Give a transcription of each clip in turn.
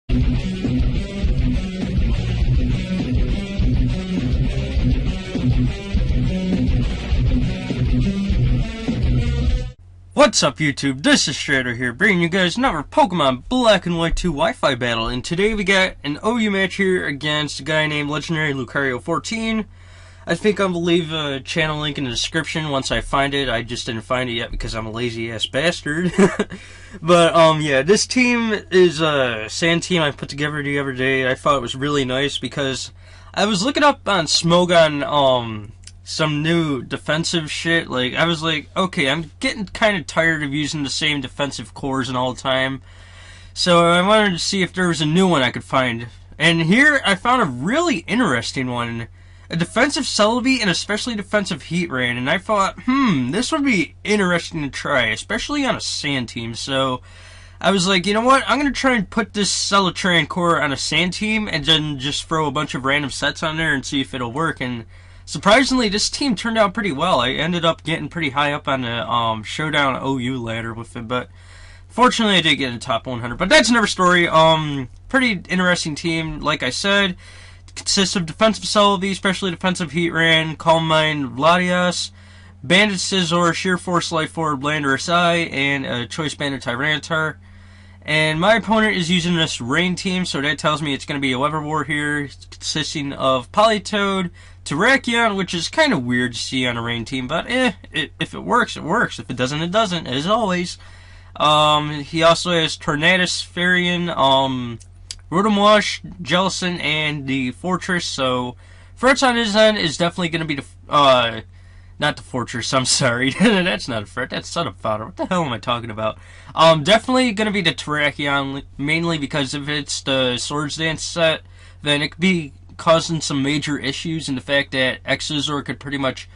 What's up YouTube, this is Strider here, bringing you guys another Pokemon Black and White 2 Wi-Fi battle, and today we got an OU match here against a guy named LegendaryLucario14. I think I'll leave a channel link in the description once I find it. I just didn't find it yet because I'm a lazy-ass bastard. But, yeah, this team is a sand team I put together the other day. I thought it was really nice because I was looking up on Smogon, some new defensive shit. Like, I was like, okay, I'm getting kind of tired of using the same defensive cores and all the time. So I wanted to see if there was a new one I could find. And here I found a really interesting one. A defensive Celebi and especially defensive Heatran. And I thought, this would be interesting to try, especially on a sand team. So I was like, you know what? I'm going to try and put this Celatran core on a sand team and then just throw a bunch of random sets on there and see if it'll work. And surprisingly, this team turned out pretty well. I ended up getting pretty high up on the Showdown OU ladder with it, but fortunately I did get in the top 100. But that's another story. Pretty interesting team, like I said. It consists of defensive Celebi, especially defensive Heatran, Calm Mind, Latias, Banded Scizor, Sheer Force Life Orb, Landorus Eye, and a Choice Banded Tyranitar. And my opponent is using this Rain team, so that tells me it's going to be a Weather War here, consisting of Politoed, Terrakion, which is kind of weird to see on a Rain team, but if it works, it works. If it doesn't, it doesn't, as always. He also has Tornadus, Farian, Rotomwash, Jellicent, and the Fortress, so threats on his end is definitely going to be the, not the Fortress, I'm sorry. That's not a threat, that's Son of Fodder. What the hell am I talking about? Definitely going to be the Terrakion, mainly because if it's the Swords Dance set, then it could be causing some major issues in the fact that Xizor could pretty much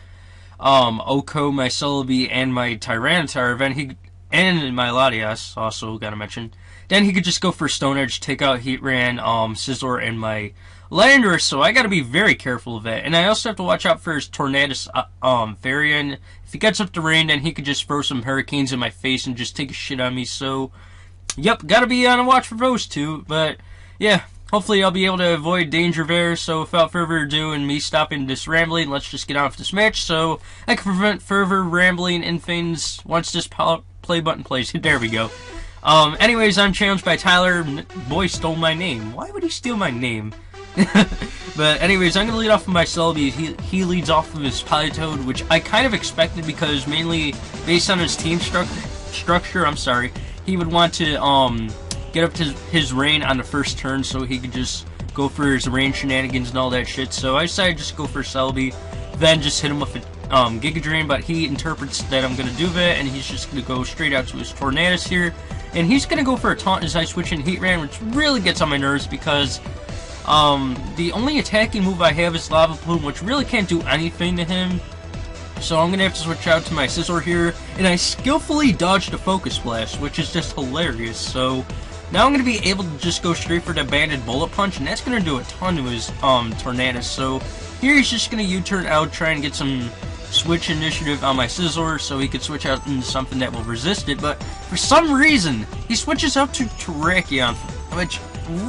OHKO my Celebi and my Tyranitar, and my Latias, also gotta mention. Then he could just go for Stone Edge, take out Heatran, Scizor, and my Landorus, so I gotta be very careful of that. And I also have to watch out for his Tornadus Farian. If he gets up to rain, then he could just throw some hurricanes in my face and just take a shit on me, so yep, gotta be on a watch for those two. But yeah, hopefully I'll be able to avoid danger there, so without further ado and me stopping this rambling, let's just get on with this match so I can prevent further rambling and things once this play button plays. There we go. Anyways, I'm challenged by Tyler. Boy stole my name. Why would he steal my name? But anyways, I'm going to lead off with my Celebi. He leads off with his Politoed, which I kind of expected because mainly based on his team structure, I'm sorry, he would want to get up to his rain on the first turn so he could just go for his rain shenanigans and all that shit. So I decided to just go for Celebi, then just hit him with a Giga Drain, but he interprets that I'm going to do that, and he's just going to go straight out to his Tornadus here. And he's going to go for a Taunt as I switch in Heatran, which really gets on my nerves because the only attacking move I have is Lava Plume, which really can't do anything to him. So I'm going to have to switch out to my Scizor here, and I skillfully dodged a Focus Blast, which is just hilarious. So now I'm going to be able to just go straight for the Banded Bullet Punch, and that's going to do a ton to his Tornadus. So here he's just going to U-turn out, try and get some switch initiative on my Scizor so he could switch out into something that will resist it, but for some reason he switches out to Terrakion, which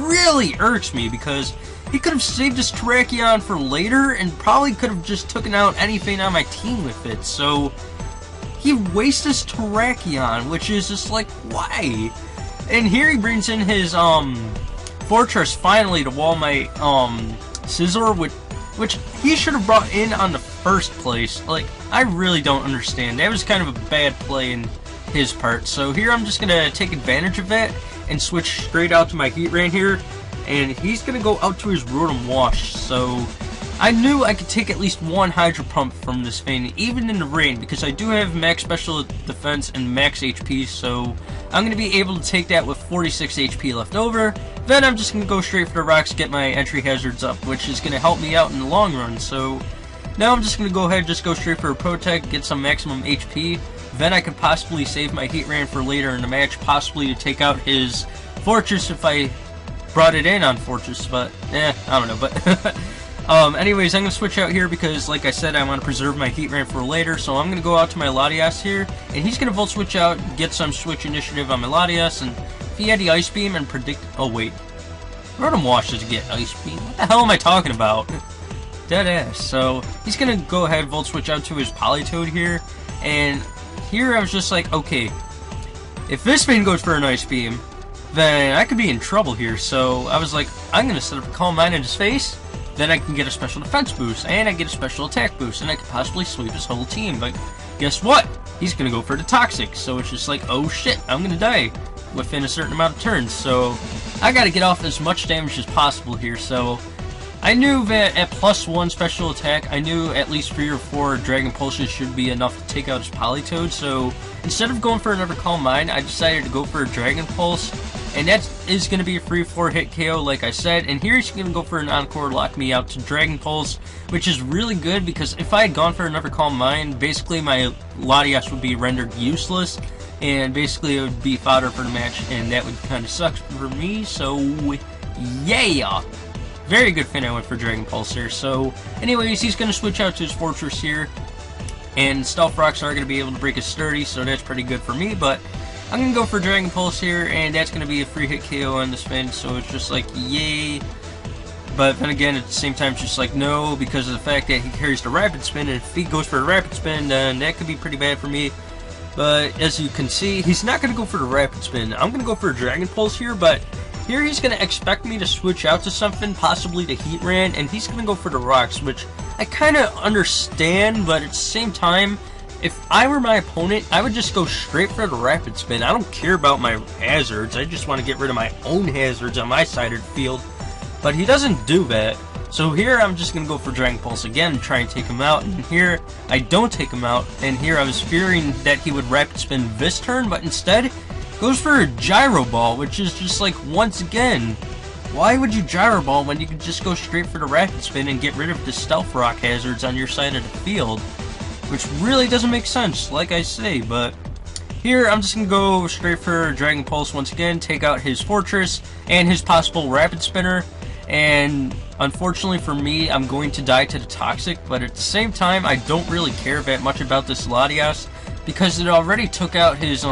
really irks me because he could have saved his Terrakion for later and probably could have just taken out anything on my team with it. So he wastes his Terrakion, which is just like, why? And here he brings in his Fortress finally to wall my Scizor, which he should have brought in on the first place. Like, I really don't understand. That was kind of a bad play in his part. So here I'm just going to take advantage of that and switch straight out to my Heatran here. And he's going to go out to his Rotomwash. So I knew I could take at least one Hydro Pump from this thing, even in the rain, because I do have max special defense and max HP. So I'm going to be able to take that with 46 HP left over. Then I'm just going to go straight for the rocks, get my entry hazards up, which is going to help me out in the long run. So now I'm just going to go ahead and just go straight for a Protect, get some maximum HP. Then I could possibly save my Heatran for later in the match, possibly to take out his Fortress if I brought it in on Fortress, but I don't know. But anyways, I'm going to switch out here because, like I said, I want to preserve my Heatran for later. So I'm going to go out to my Latias here, and he's going to Volt Switch out, get some Switch Initiative on my Latias, and if he had the Ice Beam and predict... Oh, wait. Rotom Wash doesn't get Ice Beam. What the hell am I talking about? Dead ass. So he's gonna go ahead and Volt Switch out to his Politoed here, and here I was just like, okay, if this thing goes for an Ice Beam, then I could be in trouble here. So I was like, I'm gonna set up a Calm Mind in his face, then I can get a special defense boost, and I get a special attack boost, and I could possibly sweep his whole team. But guess what? He's gonna go for the Toxic, so it's just like, oh shit, I'm gonna die within a certain amount of turns. So I gotta get off as much damage as possible here. So I knew that at +1 special attack, I knew at least 3 or 4 Dragon Pulses should be enough to take out his Politoed. So instead of going for another Calm Mind, I decided to go for a Dragon Pulse, and that is going to be a free 4-hit KO like I said. And here he's going to go for an Encore, lock me out to Dragon Pulse, which is really good because if I had gone for another Calm Mind, basically my Latias would be rendered useless, and basically it would be fodder for the match, and that would kind of suck for me. So yeah, very good fin I went for Dragon Pulse here. So anyways, he's going to switch out to his Fortress here, and Stealth Rocks are going to be able to break his Sturdy, so that's pretty good for me. But I'm going to go for Dragon Pulse here, and that's going to be a free hit KO on this fin, so it's just like, yay. But then again, at the same time, it's just like, no, because of the fact that he carries the Rapid Spin, and if he goes for a Rapid Spin, then that could be pretty bad for me. But as you can see, he's not going to go for the Rapid Spin. I'm going to go for a Dragon Pulse here, but here he's going to expect me to switch out to something, possibly to Heatran, and he's going to go for the Rocks, which I kind of understand, but at the same time, if I were my opponent, I would just go straight for the Rapid Spin. I don't care about my hazards. I just want to get rid of my own hazards on my side of the field. But he doesn't do that. So here I'm just going to go for Dragon Pulse again and try and take him out. And here I don't take him out. And here I was fearing that he would Rapid Spin this turn, but instead goes for a Gyro Ball, which is just like, once again, why would you Gyro Ball when you could just go straight for the Rapid Spin and get rid of the Stealth Rock hazards on your side of the field? Which really doesn't make sense, like I say. But here I'm just going to go straight for Dragon Pulse once again, take out his Fortress and his possible Rapid Spinner. And unfortunately for me, I'm going to die to the Toxic, but at the same time, I don't really care that much about this Latias because it already took out his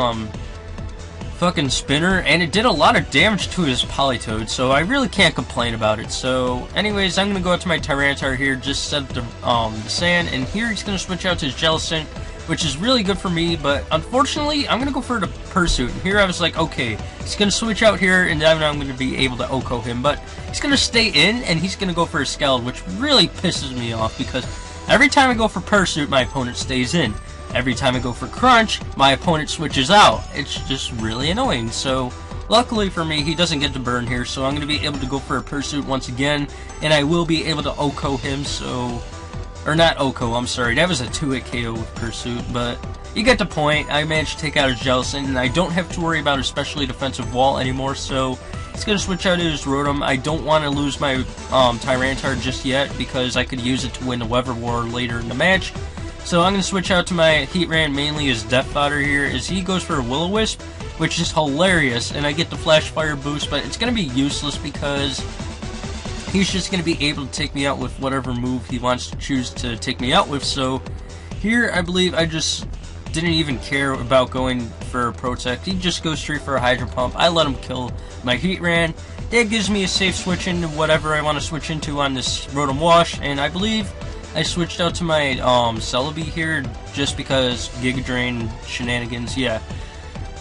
fucking Spinner, and it did a lot of damage to his Politoed, so I really can't complain about it. So anyways, I'm going to go out to my Tyranitar here, just set up the Sand, and here he's going to switch out to his Jellicent, which is really good for me, but unfortunately, I'm going to go for the Pursuit. And here I was like, okay, he's going to switch out here, and then I'm going to be able to OHKO him, but he's going to stay in, and he's going to go for a Scald, which really pisses me off, because every time I go for Pursuit, my opponent stays in. Every time I go for Crunch, my opponent switches out. It's just really annoying. So luckily for me, he doesn't get to burn here, so I'm going to be able to go for a Pursuit once again, and I will be able to OHKO him. So, or not OHKO, I'm sorry, that was a 2-hit KO with Pursuit, but you get the point. I managed to take out his Jellicent, and I don't have to worry about a specially defensive wall anymore, so he's going to switch out to his Rotom. I don't want to lose my Tyranitar just yet, because I could use it to win the Weather War later in the match. So I'm going to switch out to my Heatran, mainly as Death Fodder here, as he goes for a Will-O-Wisp, which is hilarious, and I get the Flash Fire boost, but it's going to be useless because he's just going to be able to take me out with whatever move he wants to choose to take me out with. So here, I believe I just didn't even care about going for a Protect. He just goes straight for a Hydro Pump. I let him kill my Heatran. That gives me a safe switch into whatever I want to switch into on this Rotom Wash, and I believe I switched out to my Celebi here just because Giga Drain shenanigans. Yeah,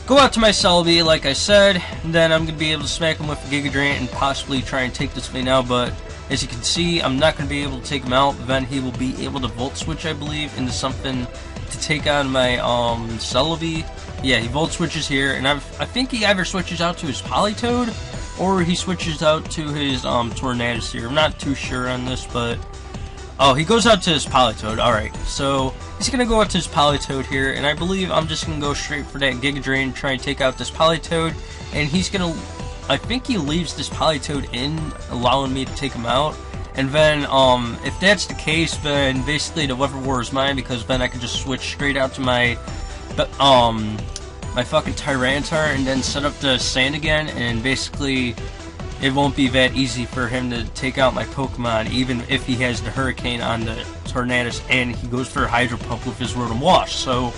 go out to my Celebi like I said, and then I'm going to be able to smack him with Giga Drain and possibly try and take this thing out, but as you can see, I'm not going to be able to take him out. Then he will be able to Volt Switch, I believe, into something to take out my Celebi. Yeah, he Volt Switches here, and I think he either switches out to his Politoed or he switches out to his Tornadus here. I'm not too sure on this, but oh, he goes out to his Politoed. Alright, so he's going to go out to his Politoed here, and I believe I'm just going to go straight for that Giga Drain, try and take out this Politoed, and he's going to, I think he leaves this Politoed in, allowing me to take him out, and then, if that's the case, then basically the Weather War is mine, because then I can just switch straight out to my, my fucking Tyranitar, and then set up the Sand again, and basically it won't be that easy for him to take out my Pokemon, even if he has the Hurricane on the Tornadus and he goes for a Hydro Pump with his Rotom Wash. So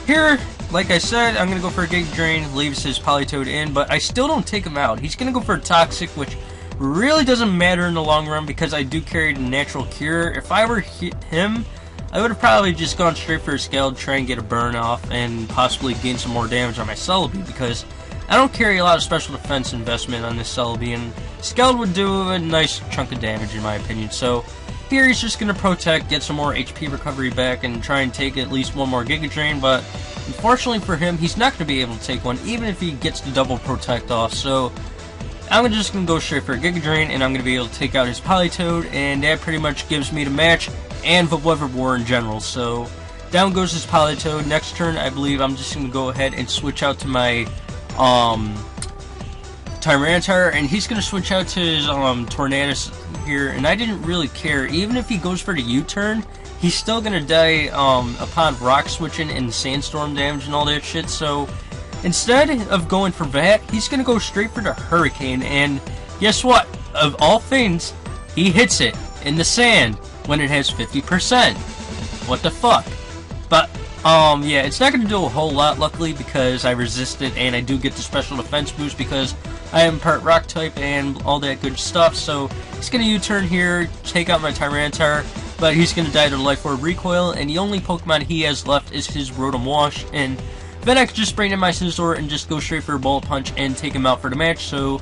here, like I said, I'm going to go for a Giga Drain, leaves his Politoed in, but I still don't take him out. He's going to go for a Toxic, which really doesn't matter in the long run because I do carry the natural cure. If I were him, I would have probably just gone straight for a Scald, try and get a burn off, and possibly gain some more damage on my Celebi, because I don't carry a lot of special defense investment on this Celebi, and Scald would do a nice chunk of damage in my opinion. So here he's just going to protect, get some more HP recovery back, and try and take at least one more Giga Drain, but unfortunately for him, he's not going to be able to take one, even if he gets the double protect off. So I'm just going to go straight for a Giga Drain, and I'm going to be able to take out his Politoed, and that pretty much gives me the match, and the Weather War in general. So down goes his Politoed. Next turn, I believe I'm just going to go ahead and switch out to my Tyranitar, and he's going to switch out to his Tornadus here, and I didn't really care. Even if he goes for the U-turn, he's still going to die upon rock switching and sandstorm damage and all that shit. So instead of going for that, he's going to go straight for the Hurricane, and guess what? Of all things, he hits it in the sand when it has 50%. What the fuck? But yeah, it's not going to do a whole lot, luckily, because I resist it, and I do get the special defense boost because I am part rock type and all that good stuff. So he's going to U-turn here, take out my Tyranitar, but he's going to die to the Life Orb Recoil, and the only Pokemon he has left is his Rotom Wash, and then I could just bring in my Scizor and just go straight for a Bullet Punch and take him out for the match. So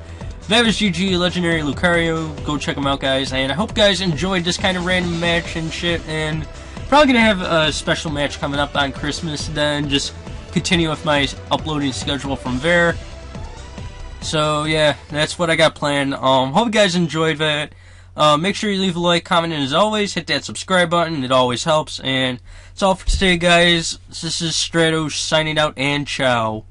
that was GG, Legendary Lucario. Go check him out, guys, and I hope you guys enjoyed this kind of random match and shit, and probably going to have a special match coming up on Christmas, then just continue with my uploading schedule from there. So yeah, that's what I got planned. Hope you guys enjoyed that. Make sure you leave a like, comment, and as always, hit that subscribe button. It always helps. And that's all for today, guys. This is Stratos signing out, and ciao.